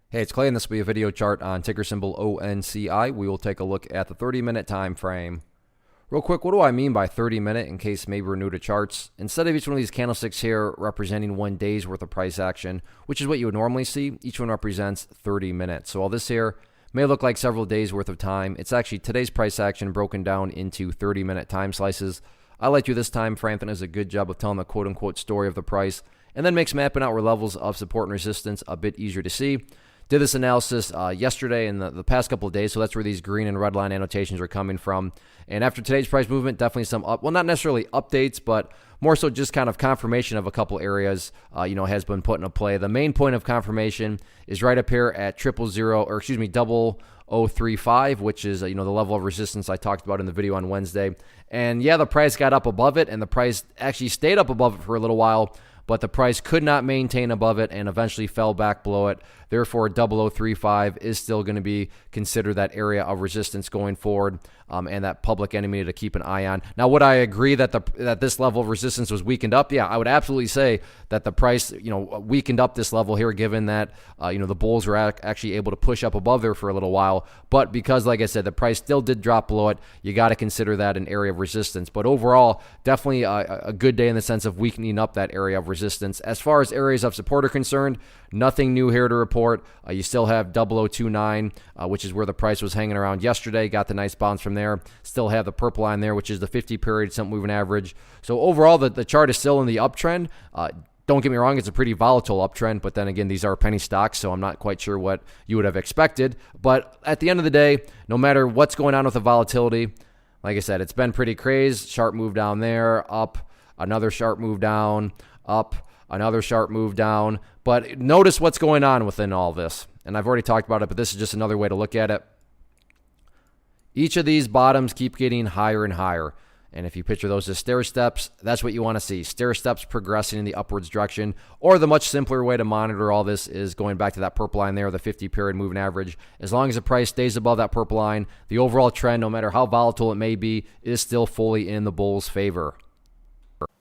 Hey, it's Clay, and this will be a video chart on ticker symbol ONCI. We will take a look at the 30-minute time frame. Real quick, what do I mean by 30-minute in case maybe we're new to charts? Instead of each one of these candlesticks here representing 1 day's worth of price action, which is what you would normally see, each one represents 30 minutes. So all this here may look like several days worth of time. It's actually today's price action broken down into 30-minute time slices. I like to this time frame that does a good job of telling the quote-unquote story of the price and then makes mapping out where levels of support and resistance a bit easier to see. Did this analysis yesterday and the past couple of days, so that's where these green and red line annotations are coming from. And after today's price movement, definitely some well, not necessarily updates, but more so just kind of confirmation of a couple areas, has been put into play. The main point of confirmation is right up here at 0035, which is the level of resistance I talked about in the video on Wednesday. And yeah, the price got up above it, and the price actually stayed up above it for a little while, but the price could not maintain above it and eventually fell back below it. Therefore, 0035 is still going to be considered that area of resistance going forward, and that public enemy to keep an eye on. Now, would I agree that that this level of resistance was weakened up? Yeah, I would absolutely say that the price, weakened up this level here, given that the bulls were actually able to push up above there for a little while. But because, like I said, the price still did drop below it, you got to consider that an area of resistance. But overall, definitely a good day in the sense of weakening up that area of resistance. As far as areas of support are concerned, nothing new here to report. You still have 0029, which is where the price was hanging around yesterday. Got the nice bounce from there. Still have the purple line there, which is the 50-period simple moving average. So overall, the chart is still in the uptrend. Don't get me wrong, it's a pretty volatile uptrend, but then again, these are penny stocks, so I'm not quite sure what you would have expected. But at the end of the day, no matter what's going on with the volatility, like I said, it's been pretty crazy. Sharp move down there, up, another sharp move down, up, another sharp move down. But notice what's going on within all this. And I've already talked about it, but this is just another way to look at it. Each of these bottoms keep getting higher and higher. And if you picture those as stair steps, that's what you want to see. Stair steps progressing in the upwards direction. Or the much simpler way to monitor all this is going back to that purple line there, the 50-period moving average. As long as the price stays above that purple line, the overall trend, no matter how volatile it may be, is still fully in the bull's favor.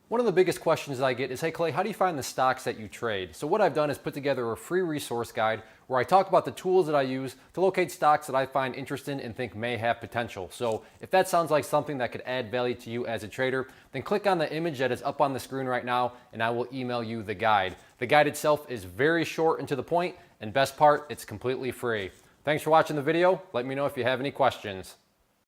One of the biggest questions that I get is, hey Clay, how do you find the stocks that you trade? So what I've done is put together a free resource guide where I talk about the tools that I use to locate stocks that I find interesting and think may have potential. So if that sounds like something that could add value to you as a trader, then click on the image that is up on the screen right now and I will email you the guide. The guide itself is very short and to the point, and best part, it's completely free. Thanks for watching the video. Let me know if you have any questions.